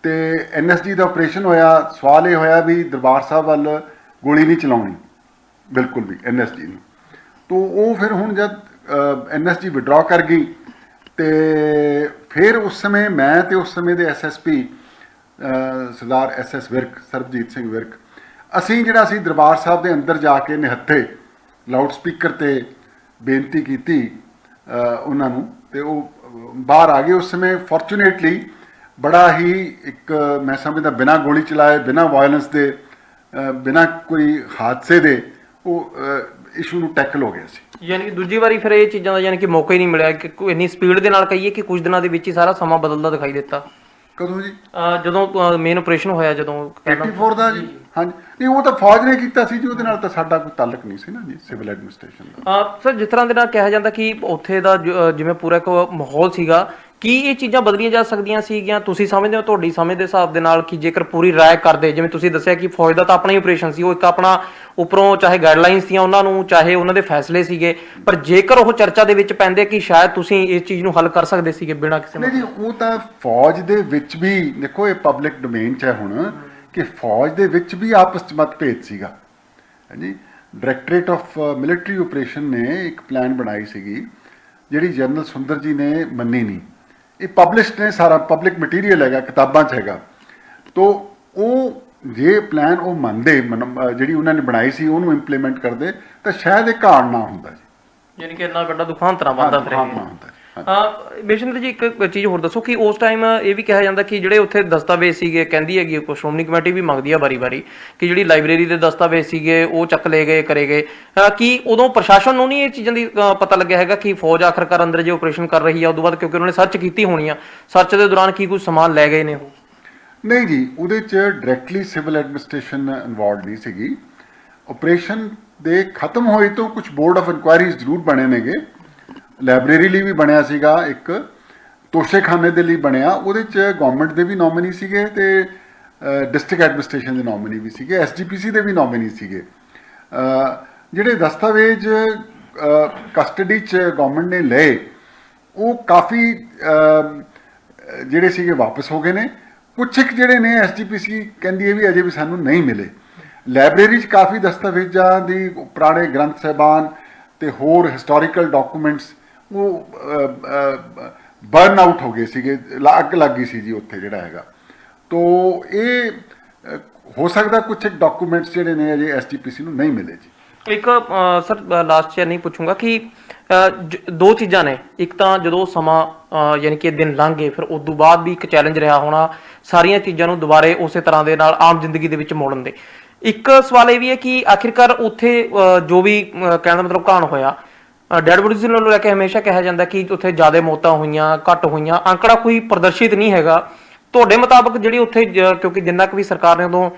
ਤੇ NSG ਦਾ ਆਪਰੇਸ਼ਨ ਹੋਇਆ। ਸਵਾਲ ਇਹ ਹੋਇਆ ਵੀ ਦਰਬਾਰ ਸਾਹਿਬ ਵੱਲ ਗੋਲੀ ਨਹੀਂ ਚਲਾਉਣੀ ਬਿਲਕੁਲ ਵੀ NSG ਨੂੰ। ਤੋ ਉਹ ਫਿਰ ਹੁਣ ਜਦ NSG ਵਿਡਰਾ ਕਰ ਗਈ ਤੇ ਫਿਰ ਉਸ ਸਮੇਂ ਮੈਂ ਤੇ ਉਸ ਸਮੇਂ ਦੇ SSP ਸਰਦਾਰ SS ਵਿਰਕ, ਸਰਬਜੀਤ ਸਿੰਘ ਵਿਰਕ, ਅਸੀਂ ਜਿਹੜਾ ਸੀ ਦਰਬਾਰ ਸਾਹਿਬ ਦੇ ਅੰਦਰ ਜਾ ਕੇ ਨਿਹੱਥੇ ਲਾਊਡ ਸਪੀਕਰ ਤੇ ਬੇਨਤੀ ਕੀਤੀ ਉਹਨਾਂ ਨੂੰ, ਤੇ ਉਹ ਬਾਹਰ ਆ ਗਏ। ਉਸ ਸਮੇਂ ਫੋਰਚੂਨੇਟਲੀ ਬੜਾ ਹੀ ਇੱਕ ਮੈਂ ਸਮਝਦਾ ਬਿਨਾਂ ਗੋਲੀ ਚਲਾਏ, ਬਿਨਾਂ ਵਾਇਲੈਂਸ ਦੇ, ਬਿਨਾਂ ਕੋਈ ਹਾਦਸੇ ਦੇ ਉਹ ਇਸ਼ੂ ਨੂੰ ਟੈਕਲ ਹੋ ਗਿਆ ਸੀ। ਯਾਨੀ ਕਿ ਦੂਜੀ ਵਾਰੀ ਫਿਰ ਇਹ ਚੀਜ਼ਾਂ ਦਾ ਯਾਨੀ ਕਿ ਮੌਕਾ ਹੀ ਨਹੀਂ ਮਿਲਿਆ ਕਿ ਇੰਨੀ ਸਪੀਡ ਦੇ ਨਾਲ ਕਹੀਏ ਕਿ ਕੁਝ ਦਿਨਾਂ ਦੇ ਵਿੱਚ ਹੀ ਸਾਰਾ ਸਮਾਂ ਬਦਲਦਾ ਦਿਖਾਈ ਦਿੱਤਾ। ਕਦੋਂ ਜੀ? ਜਦੋਂ ਮੇਨ ਆਪਰੇਸ਼ਨ ਹੋਇਆ, ਜਦੋਂ 84 ਦਾ ਜੀ। ਹਾਂਜੀ, ਨਹੀਂ ਉਹ ਤਾਂ ਫੌਜ ਨੇ ਕੀਤਾ ਸੀ ਜੀ, ਉਹਦੇ ਨਾਲ ਤਾਂ ਸਾਡਾ ਕੋਈ ਤਾਲੁਕ ਨਹੀਂ ਸੀ ਨਾ ਜੀ, ਸਿਵਲ ਐਡਮਿਨਿਸਟ੍ਰੇਸ਼ਨ ਦਾ। ਸਰ, ਜਿਸ ਤਰ੍ਹਾਂ ਦੇ ਨਾਲ ਕਿਹਾ ਜਾਂਦਾ ਕਿ ਉੱਥੇ ਦਾ ਜਿਵੇਂ ਪੂਰਾ ਇੱਕ ਮਾਹੌਲ ਸੀਗਾ, ਕੀ ਇਹ ਚੀਜ਼ਾਂ ਬਦਲੀਆਂ ਜਾ ਸਕਦੀਆਂ ਸੀਗੀਆਂ? ਤੁਸੀਂ ਸਮਝਦੇ ਹੋ, ਤੁਹਾਡੀ ਸਮਝ ਦੇ ਹਿਸਾਬ ਦੇ ਨਾਲ, ਕਿ ਜੇਕਰ ਪੂਰੀ ਰਾਇ ਕਰਦੇ, ਜਿਵੇਂ ਤੁਸੀਂ ਦੱਸਿਆ ਕਿ ਫੌਜ ਦਾ ਤਾਂ ਆਪਣਾ ਹੀ ਆਪਰੇਸ਼ਨ ਸੀ, ਉਹ ਇੱਕ ਆਪਣਾ ਉੱਪਰੋਂ ਚਾਹੇ ਗਾਈਡਲਾਈਨਸ ਸੀਆਂ ਉਹਨਾਂ ਨੂੰ, ਚਾਹੇ ਉਹਨਾਂ ਦੇ ਫੈਸਲੇ ਸੀਗੇ, ਪਰ ਜੇਕਰ ਉਹ ਚਰਚਾ ਦੇ ਵਿੱਚ ਪੈਂਦੇ ਕਿ ਸ਼ਾਇਦ ਤੁਸੀਂ ਇਸ ਚੀਜ਼ ਨੂੰ ਹੱਲ ਕਰ ਸਕਦੇ ਸੀਗੇ ਬਿਨਾਂ ਕਿਸੇ ਨਹੀਂ ਜੀ, ਉਹ ਤਾਂ ਫੌਜ ਦੇ ਵਿੱਚ ਵੀ ਦੇਖੋ, ਇਹ ਪਬਲਿਕ ਡੋਮੇਨ 'ਚ ਹੈ ਹੁਣ ਕਿ ਫੌਜ ਦੇ ਵਿੱਚ ਵੀ ਆਪਸ 'ਚ ਮਤਭੇਦ ਸੀਗਾ। ਹਾਂਜੀ, ਡਾਇਰੈਕਟੋਰੇਟ ਆਫ ਮਿਲਟਰੀ ਆਪਰੇਸ਼ਨ ਨੇ ਇੱਕ ਪਲਾਨ ਬਣਾਈ ਸੀਗੀ ਜਿਹੜੀ ਜਨਰਲ ਸੁੰਦਰ ਜੀ ਨੇ ਮੰਨੀ ਨਹੀਂ। ਇਹ ਪਬਲਿਸ਼ਡ ਨੇ, ਸਾਰਾ ਪਬਲਿਕ ਮਟੀਰੀਅਲ ਹੈਗਾ, ਕਿਤਾਬਾਂ 'ਚ ਹੈਗਾ। ਤੋ ਉਹ ਜੇ ਪਲਾਨ ਉਹ ਮੰਨਦੇ, ਜਿਹੜੀ ਉਹਨਾਂ ਨੇ ਬਣਾਈ ਸੀ ਉਹਨੂੰ ਇੰਪਲੀਮੈਂਟ ਕਰਦੇ, ਤਾਂ ਸ਼ਾਇਦ ਇਹ ਘਾਣ ਨਾ ਹੁੰਦਾ ਜੀ, ਯਾਨੀ ਕਿ ਇੰਨਾ ਵੱਡਾ ਦੁਖਾਂਤ ਨਾ ਬਣਦਾ ਫਿਰ। ਹੁੰਦਾ। ਬੇਸ਼ੰਦਰ ਜੀ, ਇੱਕ ਚੀਜ਼ ਹੋਰ ਦੱਸੋ ਕਿ ਉਸ ਟਾਈਮ ਇਹ ਵੀ ਕਿਹਾ ਜਾਂਦਾ ਕਿ ਜਿਹੜੇ ਉੱਥੇ ਦਸਤਾਵੇਜ਼ ਸੀਗੇ, ਕਹਿੰਦੀ ਹੈਗੀ ਸ਼੍ਰੋਮਣੀ ਕਮੇਟੀ ਵੀ ਮੰਗਦੀ ਆ ਵਾਰੀ-ਵਾਰੀ ਕਿ ਜਿਹੜੀ ਲਾਇਬ੍ਰੇਰੀ ਦੇ ਦਸਤਾਵੇਜ਼ ਸੀਗੇ ਉਹ ਚੱਕ ਲਏ ਗਏ, ਕਰੇ ਗਏ। ਕੀ ਉਦੋਂ ਪ੍ਰਸ਼ਾਸਨ ਨੂੰ ਨਹੀਂ ਇਹ ਚੀਜ਼ਾਂ ਦੀ ਪਤਾ ਲੱਗਿਆ ਹੈਗਾ ਕਿ ਫੌਜ ਆਖਰਕਾਰ ਅੰਦਰ ਜੇ ਆਪਰੇਸ਼ਨ ਕਰ ਰਹੀ ਆ, ਉਦੋਂ ਬਾਅਦ ਕਿਉਂਕਿ ਉਹਨਾਂ ਨੇ ਸਰਚ ਕੀਤੀ ਹੋਣੀ ਆ, ਸਰਚ ਦੇ ਦੌਰਾਨ ਕੀ ਕੁਝ ਸਮਾਨ ਲੈ ਗਏ ਨੇ ਉਹ? ਨਹੀਂ ਜੀ, ਉਹਦੇ 'ਚ ਡਾਇਰੈਕਟਲੀ ਸਿਵਲ ਐਡਮਿਨਿਸਟ੍ਰੇਸ਼ਨ ਇਨਵੋਲਵਡ ਨਹੀਂ ਸੀਗੀ। ਆਪਰੇਸ਼ਨ ਦੇ ਖਤਮ ਹੋਏ ਤੋਂ ਕੁਝ ਬੋਰਡ ਆਫ ਇਨਕੁਆਇਰੀਜ਼ ਜ਼ਰੂਰ ਬਣੇ ਨੇਗੇ। ਲਾਇਬ੍ਰੇਰੀ ਲਈ ਵੀ ਬਣਿਆ ਸੀਗਾ, ਇੱਕ ਤੋਸ਼ੇਖਾਨੇ ਦੇ ਲਈ ਬਣਿਆ, ਉਹਦੇ 'ਚ ਗਵਰਨਮੈਂਟ ਦੇ ਵੀ ਨੋਮੀਨੀ ਸੀਗੇ ਤੇ ਡਿਸਟ੍ਰਿਕਟ ਐਡਮਿਨਿਸਟ੍ਰੇਸ਼ਨ ਦੇ ਨੋਮੀਨੀ ਵੀ ਸੀਗੇ, SGPC ਦੇ ਵੀ ਨੋਮੀਨੀ ਸੀਗੇ। ਜਿਹੜੇ ਦਸਤਾਵੇਜ਼ ਕਸਟਡੀ 'ਚ ਗਵਰਨਮੈਂਟ ਨੇ ਲਏ, ਉਹ ਕਾਫੀ ਜਿਹੜੇ ਸੀਗੇ ਵਾਪਸ ਹੋ ਗਏ ਨੇ। ਕੁਛ ਇੱਕ ਜਿਹੜੇ ਨੇ SGPC ਕਹਿੰਦੀ ਹੈ ਵੀ ਅਜੇ ਵੀ ਸਾਨੂੰ ਨਹੀਂ ਮਿਲੇ। ਲਾਇਬ੍ਰੇਰੀ 'ਚ ਕਾਫੀ ਦਸਤਾਵੇਜ਼ਾਂ ਦੀ ਪੁਰਾਣੇ ਗ੍ਰੰਥ ਸਾਹਿਬਾਨ ਤੇ ਹੋਰ ਹਿਸਟੋਰੀਕਲ ਡਾਕੂਮੈਂਟਸ ਉਹ ਬਰਨ ਆਊਟ ਹੋ ਗਏ ਸੀਗੇ, ਅੱਗ ਲੱਗ ਗਈ ਸੀ ਜੀ ਉੱਥੇ ਜਿਹੜਾ ਹੈਗਾ। ਤੋ ਇਹ ਹੋ ਸਕਦਾ ਕੁਛ ਇੱਕ ਡਾਕੂਮੈਂਟਸ ਜਿਹੜੇ ਨੇ ਅਜੇ SGPC ਨੂੰ ਨਹੀਂ ਮਿਲੇ ਜੀ। ਇੱਕ ਸਰ ਲਾਸਟ 'ਚ ਨਹੀਂ ਪੁੱਛੂੰਗਾ ਕਿ ਦੋ ਚੀਜ਼ਾਂ ਨੇ, ਇੱਕ ਤਾਂ ਜਦੋਂ ਸਮਾਂ ਯਾਨੀ ਕਿ ਦਿਨ ਲੰਘ ਗਏ, ਫਿਰ ਉਸ ਤੋਂ ਬਾਅਦ ਵੀ ਇੱਕ ਚੈਲੰਜ ਰਿਹਾ ਹੋਣਾ ਸਾਰੀਆਂ ਚੀਜ਼ਾਂ ਨੂੰ ਦੁਬਾਰੇ ਉਸੇ ਤਰ੍ਹਾਂ ਦੇ ਨਾਲ ਆਮ ਜ਼ਿੰਦਗੀ ਦੇ ਵਿੱਚ ਮੋੜਨ ਦੇ। ਇੱਕ ਸਵਾਲ ਇਹ ਵੀ ਹੈ ਕਿ ਆਖਿਰਕਾਰ ਉੱਥੇ ਜੋ ਵੀ ਕਹਿਣ ਦਾ ਮਤਲਬ ਘਾਣ ਹੋਇਆ, ਡੈਡ ਬੋਡੀਜ਼ ਨੂੰ ਲੈ ਕੇ ਹਮੇਸ਼ਾ ਕਿਹਾ ਜਾਂਦਾ ਕਿ ਉੱਥੇ ਜ਼ਿਆਦਾ ਮੌਤਾਂ ਹੋਈਆਂ, ਘੱਟ ਹੋਈਆਂ, ਅੰਕੜਾ ਕੋਈ ਪ੍ਰਦਰਸ਼ਿਤ ਨਹੀਂ ਹੈਗਾ। ਤੁਹਾਡੇ ਮੁਤਾਬਕ ਜਿਹੜੀ ਉੱਥੇ ਕਿਉਂਕਿ ਜਿੰਨਾ ਕੁ ਵੀ ਸਰਕਾਰ ਨੇ ਉਦੋਂ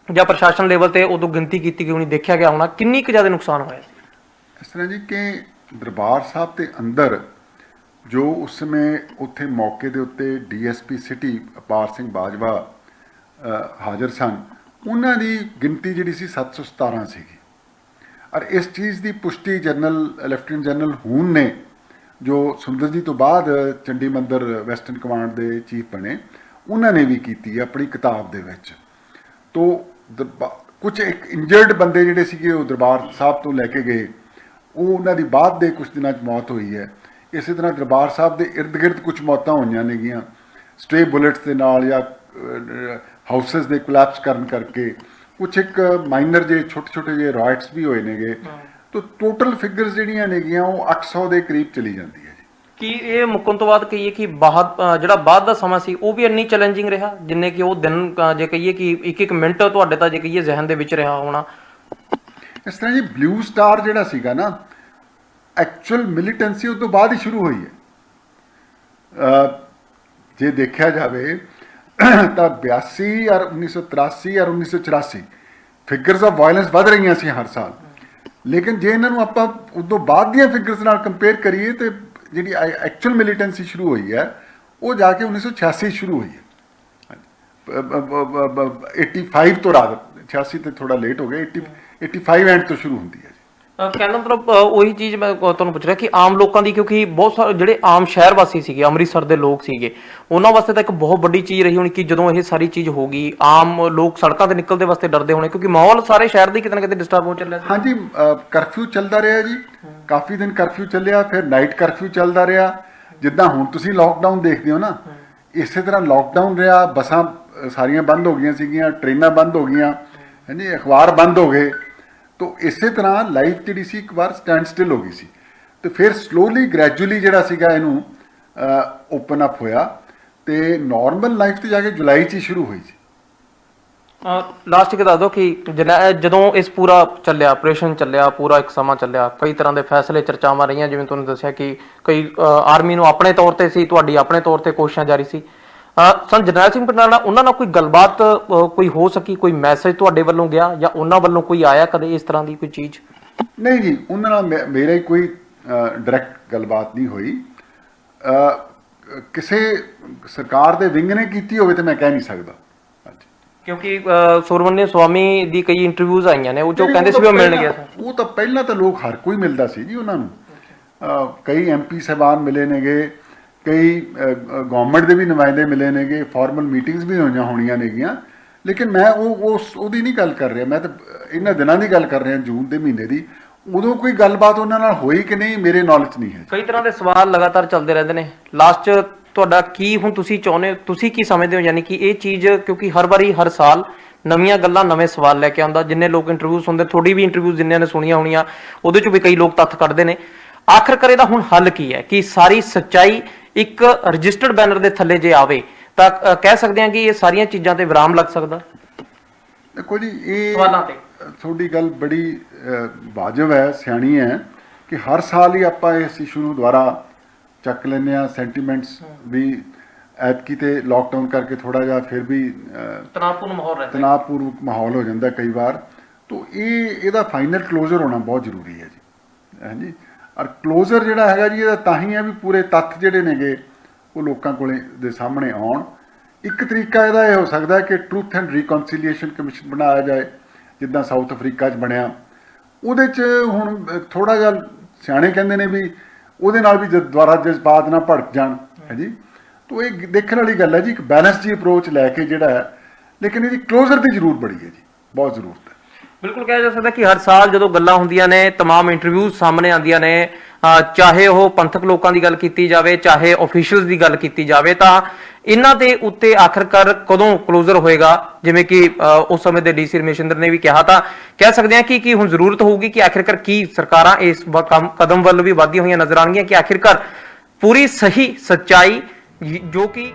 ਜਾਂ ਪ੍ਰਸ਼ਾਸਨ ਲੈਵਲ ਤੇ ਉਦੋਂ ਗਿਣਤੀ ਕੀਤੀ ਗਈ ਹੋਣੀ, ਦੇਖਿਆ ਗਿਆ ਹੋਣਾ, ਕਿੰਨੀ ਕੁ ਜ਼ਿਆਦਾ ਨੁਕਸਾਨ ਹੋਇਆ ਸੀ? ਇਸ ਤਰ੍ਹਾਂ ਜੀ ਕਿ ਦਰਬਾਰ ਸਾਹਿਬ ਦੇ ਅੰਦਰ ਜੋ ਉਸ ਸਮੇਂ ਉੱਥੇ ਮੌਕੇ ਦੇ ਉੱਤੇ DSP ਸਿਟੀ ਅਪਾਰ ਸਿੰਘ ਬਾਜਵਾ ਹਾਜ਼ਰ ਸਨ, ਉਹਨਾਂ ਦੀ ਗਿਣਤੀ ਜਿਹੜੀ ਸੀ 717 ਸੀਗੀ। ਔਰ ਇਸ ਚੀਜ਼ ਦੀ ਪੁਸ਼ਟੀ ਲੈਫਟੀਨੈਂਟ ਜਨਰਲ ਹੂਨ ਨੇ, ਜੋ ਸੁੰਦਰ ਜੀ ਤੋਂ ਬਾਅਦ ਚੰਡੀ ਮੰਦਰ ਵੈਸਟਰਨ ਕਮਾਂਡ ਦੇ ਚੀਫ ਬਣੇ, ਉਹਨਾਂ ਨੇ ਵੀ ਕੀਤੀ ਆਪਣੀ ਕਿਤਾਬ ਦੇ ਵਿੱਚ। ਤੋ ਕੁਝ ਇੱਕ ਇੰਜਰਡ ਬੰਦੇ ਜਿਹੜੇ ਸੀਗੇ ਉਹ ਦਰਬਾਰ ਸਾਹਿਬ ਤੋਂ ਲੈ ਕੇ ਗਏ, ਉਹ ਉਹਨਾਂ ਦੀ ਬਾਅਦ ਦੇ ਕੁਝ ਦਿਨਾਂ 'ਚ ਮੌਤ ਹੋਈ ਹੈ। ਇਸੇ ਤਰ੍ਹਾਂ ਦਰਬਾਰ ਸਾਹਿਬ ਦੇ ਇਰਦ ਗਿਰਦ ਕੁਝ ਮੌਤਾਂ ਹੋਈਆਂ ਨੇਗੀਆਂ ਸਟ੍ਰੇ ਬੁਲੇਟਸ ਦੇ ਨਾਲ, ਜਾਂ ਹਾਊਸਸ ਦੇ ਕੋਲੈਪਸ ਕਰਨ ਕਰਕੇ। ਕੁਛ ਇੱਕ ਮਾਈਨਰ ਜੇ ਛੋਟੇ ਜਿਹੇ ਰਾਇਟਸ ਵੀ ਹੋਏ ਨੇਗੇ। ਤਾਂ ਟੋਟਲ ਫਿਗਰਸ ਜਿਹੜੀਆਂ ਨੇਗੀਆਂ ਉਹ 800 ਦੇ ਕਰੀਬ ਚਲੀ ਜਾਂਦੀ ਹੈ ਜੀ। ਕੀ ਇਹ ਮੁੱਕਣ ਤੋਂ ਬਾਅਦ ਕਹੀਏ ਕਿ ਜਿਹੜਾ ਬਾਅਦ ਦਾ ਸਮਾਂ ਸੀ ਉਹ ਵੀ ਇੰਨੀ ਚੈਲੰਜਿੰਗ ਰਿਹਾ ਜਿੰਨੇ ਕਿ ਉਹ ਦਿਨ, ਜੇ ਕਹੀਏ ਕਿ ਇੱਕ ਮਿੰਟ ਤੁਹਾਡੇ ਤਾਂ ਜੇ ਕਹੀਏ ਜ਼ਿਹਨ ਦੇ ਵਿੱਚ ਰਿਹਾ ਹੋਣਾ? ਇਸ ਤਰ੍ਹਾਂ ਜੀ ਬਲੂ ਸਟਾਰ ਜਿਹੜਾ ਸੀਗਾ ਨਾ, ਐਕਚੁਅਲ ਮਿਲੀਟੈਂਸੀ ਉਸ ਤੋਂ ਬਾਅਦ ਹੀ ਸ਼ੁਰੂ ਹੋਈ ਹੈ। ਜੇ ਦੇਖਿਆ ਜਾਵੇ ਤਾਂ 82 ਔਰ 1983 ਔਰ 1984 ਫਿਗਰਸ ਆਫ ਵਾਇਲੈਂਸ ਵੱਧ ਰਹੀਆਂ ਸੀ ਹਰ ਸਾਲ, ਲੇਕਿਨ ਜੇ ਇਹਨਾਂ ਨੂੰ ਆਪਾਂ ਉਦੋਂ ਬਾਅਦ ਦੀਆਂ ਫਿਗਰਸ ਨਾਲ ਕੰਪੇਅਰ ਕਰੀਏ ਤੇ ਜਿਹੜੀ ਐਕਚੁਅਲ ਮਿਲੀਟੈਂਸੀ ਸ਼ੁਰੂ ਹੋਈ ਹੈ ਉਹ ਜਾ ਕੇ 1986 ਸ਼ੁਰੂ ਹੋਈ ਹੈ। 85 ਤੋਂ ਰਾਤ 86 ਤੇ ਥੋੜਾ ਲੇਟ ਹੋ ਗਿਆ, 85 ਐਂਡ ਤੋਂ ਸ਼ੁਰੂ ਹੁੰਦੀ ਹੈ। ਕਹਿਣ ਦਾ ਮਤਲਬ ਉਹੀ ਚੀਜ਼ ਮੈਂ ਤੁਹਾਨੂੰ ਪੁੱਛ ਰਿਹਾ ਕਿ ਆਮ ਲੋਕਾਂ ਦੀ, ਕਿਉਂਕਿ ਬਹੁਤ ਸਾਰੇ ਜਿਹੜੇ ਆਮ ਸ਼ਹਿਰ ਵਾਸੀ ਸੀਗੇ, ਅੰਮ੍ਰਿਤਸਰ ਦੇ ਲੋਕ ਸੀਗੇ, ਉਹਨਾਂ ਵਾਸਤੇ ਤਾਂ ਇੱਕ ਬਹੁਤ ਵੱਡੀ ਚੀਜ਼ ਰਹੀ ਹੋਣੀ ਕਿ ਜਦੋਂ ਇਹ ਸਾਰੀ ਚੀਜ਼ ਹੋ ਗਈ, ਆਮ ਲੋਕ ਸੜਕਾਂ ਤੇ ਨਿਕਲਦੇ ਵਾਸਤੇ ਡਰਦੇ ਹੋਣੇ, ਕਿਉਂਕਿ ਮਾਹੌਲ ਸਾਰੇ ਸ਼ਹਿਰ ਦੀ ਕਿਤੇ ਨਾ ਕਿਤੇ ਡਿਸਟਰਬ ਹੋ ਚੱਲਿਆ ਸੀ। ਹਾਂਜੀ, ਕਰਫਿਊ ਚੱਲਦਾ ਰਿਹਾ ਜੀ, ਕਾਫੀ ਦਿਨ ਕਰਫਿਊ ਚੱਲਿਆ, ਫਿਰ ਨਾਈਟ ਕਰਫਿਊ ਚੱਲਦਾ ਰਿਹਾ। ਜਿੱਦਾਂ ਹੁਣ ਤੁਸੀਂ ਲੋਕਡਾਊਨ ਦੇਖਦੇ ਹੋ ਨਾ, ਇਸੇ ਤਰ੍ਹਾਂ ਲੋਕਡਾਊਨ ਰਿਹਾ। ਬੱਸਾਂ ਸਾਰੀਆਂ ਬੰਦ ਹੋ ਗਈਆਂ ਸੀਗੀਆਂ, ਟ੍ਰੇਨਾਂ ਬੰਦ ਹੋ ਗਈਆਂ, ਹਾਂਜੀ, ਅਖਬਾਰ ਬੰਦ ਹੋ ਗਏ। ਤੋ ਇਸੇ ਤਰ੍ਹਾਂ ਲਾਈਫ ਜਿਹੜੀ ਸੀ ਇੱਕ ਵਾਰ ਸਟੈਂਡ ਸਟਿਲ ਹੋ ਗਈ ਸੀ, ਤੇ ਫਿਰ ਸਲੋਲੀ ਗ੍ਰੈਜੂਅਲੀ ਜਿਹੜਾ ਸੀਗਾ ਇਹਨੂੰ ਓਪਨ ਅਪ ਹੋਇਆ, ਤੇ ਨਾਰਮਲ ਲਾਈਫ ਤੇ ਜਾ ਕੇ ਜੁਲਾਈ 'ਚ ਹੀ ਸ਼ੁਰੂ ਹੋਈ ਸੀ। ਲਾਸਟ ਇੱਕ ਦੱਸ ਦਿਓ ਕਿ ਜਦੋਂ ਇਸ ਪੂਰਾ ਚੱਲਿਆ, ਆਪਰੇਸ਼ਨ ਚੱਲਿਆ, ਪੂਰਾ ਇੱਕ ਸਮਾਂ ਚੱਲਿਆ, ਕਈ ਤਰ੍ਹਾਂ ਦੇ ਫੈਸਲੇ, ਚਰਚਾਵਾਂ ਰਹੀਆਂ, ਜਿਵੇਂ ਤੁਹਾਨੂੰ ਦੱਸਿਆ ਕਿ ਕਈ ਆਰਮੀ ਨੂੰ ਆਪਣੇ ਤੌਰ ਤੇ ਸੀ, ਤੁਹਾਡੀ ਆਪਣੇ ਤੌਰ ਤੇ ਕੋਸ਼ਿਸ਼ਾਂ ਜਾਰੀ ਸੀ। ਸਨ ਜਰਨੈਲ ਸਿੰਘ ਪਟਨਾਲਾ, ਉਹਨਾਂ ਨਾਲ ਕੋਈ ਗੱਲਬਾਤ ਕੋਈ ਹੋ ਸਕੀ, ਕੋਈ ਮੈਸੇਜ ਤੁਹਾਡੇ ਵੱਲੋਂ ਗਿਆ ਜਾਂ ਉਹਨਾਂ ਵੱਲੋਂ ਕੋਈ ਆਇਆ ਕਦੇ ਇਸ ਤਰ੍ਹਾਂ ਦੀ ਕੋਈ ਚੀਜ਼? ਨਹੀਂ ਜੀ, ਉਹਨਾਂ ਨਾਲ ਮੇਰਾ ਹੀ ਕੋਈ ਡਾਇਰੈਕਟ ਗੱਲਬਾਤ ਨਹੀਂ ਹੋਈ। ਕਿਸੇ ਸਰਕਾਰ ਦੇ ਵਿੰਗ ਨੇ ਕੀਤੀ ਹੋਵੇ ਤੇ ਮੈਂ ਕਹਿ ਨਹੀਂ ਸਕਦਾ, ਕਿਉਂਕਿ ਸੁਰਵੰਨੇ ਸਵਾਮੀ ਦੀ ਕਈ ਇੰਟਰਵਿਊਜ਼ ਆਈਆਂ ਨੇ, ਉਹ ਜੋ ਕਹਿੰਦੇ ਸੀ ਵੀ ਉਹ ਮਿਲਣ ਗਿਆ ਸੀ। ਉਹ ਤਾਂ ਪਹਿਲਾਂ ਤਾਂ ਲੋਕ ਹਰ ਕੋਈ ਮਿਲਦਾ ਸੀ ਜੀ ਉਹਨਾਂ ਨੂੰ। ਕਈ ਐਮਪੀ ਸਾਹਿਬਾਨ ਮਿਲੇ ਨੇਗੇ, ਕਈ ਗਵਰਨਮੈਂਟ ਦੇ ਵੀ ਨੁਮਾਇੰਦੇ ਮਿਲੇ ਨੇਗੇ, ਫਾਰਮਲ ਮੀਟਿੰਗਸ ਵੀ ਹੋਣੀਆਂ ਨੇਗੀਆਂ, ਲੇਕਿਨ ਮੈਂ ਉਹਦੀ ਨਹੀਂ ਗੱਲ ਕਰ ਰਿਹਾ। ਮੈਂ ਤਾਂ ਇਹਨਾਂ ਦਿਨਾਂ ਦੀ ਗੱਲ ਕਰ ਰਿਹਾ, ਜੂਨ ਦੇ ਮਹੀਨੇ ਦੀ। ਉਦੋਂ ਕੋਈ ਗੱਲਬਾਤ ਉਹਨਾਂ ਨਾਲ ਹੋਈ ਕਿ ਨਹੀਂ, ਮੇਰੇ ਨੌਲੇਜ ਨਹੀਂ ਹੈ। ਕਈ ਤਰ੍ਹਾਂ ਦੇ ਸਵਾਲ ਲਗਾਤਾਰ ਚੱਲਦੇ ਰਹਿੰਦੇ ਨੇ। ਲਾਸਟ ਤੁਹਾਡਾ ਕੀ ਹੁਣ ਤੁਸੀਂ ਚਾਹੁੰਦੇ, ਤੁਸੀਂ ਕੀ ਸਮਝਦੇ ਹੋ, ਯਾਨੀ ਕਿ ਇਹ ਚੀਜ਼, ਕਿਉਂਕਿ ਹਰ ਵਾਰੀ ਹਰ ਸਾਲ ਨਵੀਆਂ ਗੱਲਾਂ, ਨਵੇਂ ਸਵਾਲ ਲੈ ਕੇ ਆਉਂਦਾ, ਜਿੰਨੇ ਲੋਕ ਇੰਟਰਵਿਊ ਸੁਣਦੇ, ਤੁਹਾਡੀ ਵੀ ਇੰਟਰਵਿਊ ਜਿੰਨਿਆਂ ਨੇ ਸੁਣੀਆਂ ਹੋਣੀਆਂ, ਉਹਦੇ ਚੋਂ ਵੀ ਕਈ ਲੋਕ ਤੱਥ ਕੱਢਦੇ ਨੇ। ਆਖਰਕਾਰ ਇਹਦਾ ਹੁਣ ਹੱਲ ਕੀ ਹੈ ਕਿ ਸਾਰੀ ਸੱਚਾਈ ਇੱਕ ਰਜਿਸਟਰਡ ਬੈਨਰ ਦੇ ਥੱਲੇ ਜੇ ਆਵੇ ਤਾਂ ਕਹਿ ਸਕਦੇ ਹਾਂ ਕਿ ਇਹ ਸਾਰੀਆਂ ਚੀਜ਼ਾਂ ਤੇ ਵਿਰਾਮ ਲੱਗ ਸਕਦਾ? ਦੇਖੋ ਜੀ, ਇਹ ਸਵਾਲਾਂ ਤੇ ਤੁਹਾਡੀ ਗੱਲ ਬੜੀ ਵਾਜਬ ਹੈ, ਸਿਆਣੀ ਹੈ, ਕਿ ਹਰ ਸਾਲ ਹੀ ਆਪਾਂ ਇਸ ਇਸ਼ੂ ਨੂੰ ਦੁਬਾਰਾ ਚੱਕ ਲੈਂਦੇ ਹਾਂ। ਸੈਂਟੀਮੈਂਟਸ ਵੀ ਐਤਕੀ ਤੇ ਲੋਕਡਾਊਨ ਕਰਕੇ ਥੋੜਾ ਜਿਹਾ ਫਿਰ ਵੀ ਤਣਾਅਪੂਰਵਕ ਮਾਹੌਲ ਹੋ ਜਾਂਦਾ ਕਈ ਵਾਰ। ਤੋ ਇਹਦਾ ਫਾਈਨਲ ਕਲੋਜ਼ਰ ਹੋਣਾ ਬਹੁਤ ਜ਼ਰੂਰੀ ਹੈ ਜੀ, ਹਾਂਜੀ। ਔਰ ਕਲੋਜ਼ਰ ਜਿਹੜਾ ਹੈਗਾ ਜੀ, ਇਹਦਾ ਤਾਂ ਹੀ ਹੈ ਵੀ ਪੂਰੇ ਤੱਥ ਜਿਹੜੇ ਨੇਗੇ ਉਹ ਲੋਕਾਂ ਕੋਲੇ ਦੇ ਸਾਹਮਣੇ ਆਉਣ। ਇੱਕ ਤਰੀਕਾ ਇਹਦਾ ਇਹ ਹੋ ਸਕਦਾ ਹੈ ਕਿ ਟਰੂਥ ਐਂਡ ਰੀਕਨਸੀਲੀਏਸ਼ਨ ਕਮਿਸ਼ਨ ਬਣਾਇਆ ਜਾਏ, ਜਿੱਦਾਂ ਸਾਊਥ ਅਫਰੀਕਾ 'ਚ ਬਣਿਆ। ਉਹਦੇ 'ਚ ਹੁਣ ਥੋੜਾ ਜਿਹਾ ਸਿਆਣੇ ਕਹਿੰਦੇ ਨੇ ਵੀ ਉਹਦੇ ਨਾਲ ਵੀ ਦੁਬਾਰਾ ਜਜ਼ਬਾਤ ਨਾ ਭੜਕ ਜਾਣ, ਹੈ ਜੀ। ਤੋ ਇਹ ਦੇਖਣ ਵਾਲੀ ਗੱਲ ਹੈ ਜੀ, ਇੱਕ ਬੈਲੈਂਸ ਜੀ ਅਪਰੋਚ ਲੈ ਕੇ ਜਿਹੜਾ ਹੈ, ਲੇਕਿਨ ਇਹਦੀ ਕਲੋਜ਼ਰ ਦੀ ਜ਼ਰੂਰ ਬੜੀ ਹੈ ਜੀ, ਬਹੁਤ ਜ਼ਰੂਰਤ ਹੈ। ਬਿਲਕੁਲ ਕਿਹਾ ਜਾ ਸਕਦਾ ਕਿ ਹਰ ਸਾਲ ਜਦੋਂ ਗੱਲਾਂ ਹੁੰਦੀਆਂ ਨੇ, ਤਮਾਮ ਇੰਟਰਵਿਊਜ਼ ਸਾਹਮਣੇ ਆਉਂਦੀਆਂ ਨੇ, ਚਾਹੇ ਉਹ ਪੰਥਕ ਲੋਕਾਂ ਦੀ ਗੱਲ ਕੀਤੀ ਜਾਵੇ, ਚਾਹੇ ਆਫੀਸ਼ੀਅਲਸ ਦੀ ਗੱਲ ਕੀਤੀ ਜਾਵੇ, ਤਾਂ ਇਹਨਾਂ ਦੇ ਉੱਤੇ ਆਖਰਕਾਰ ਕਦੋਂ ਕਲੋਜ਼ਰ ਹੋਏਗਾ? ਜਿਵੇਂ ਕਿ ਉਸ ਸਮੇਂ ਦੇ ਡੀਸੀ ਰਮੇਸ਼ਿੰਦਰ ਨੇ ਵੀ ਕਿਹਾ, ਤਾਂ ਕਹਿ ਸਕਦੇ ਹਾਂ ਕਿ ਹੁਣ ਜ਼ਰੂਰਤ ਹੋਊਗੀ ਕਿ ਆਖਿਰਕਾਰ ਕੀ ਸਰਕਾਰਾਂ ਇਸ ਕਦਮ ਵੱਲ ਵੀ ਵਧਦੀਆਂ ਹੋਈਆਂ ਨਜ਼ਰ ਆਉਣਗੀਆਂ ਕਿ ਆਖਿਰਕਾਰ ਪੂਰੀ ਸਹੀ ਸੱਚਾਈ ਜੋ ਕਿ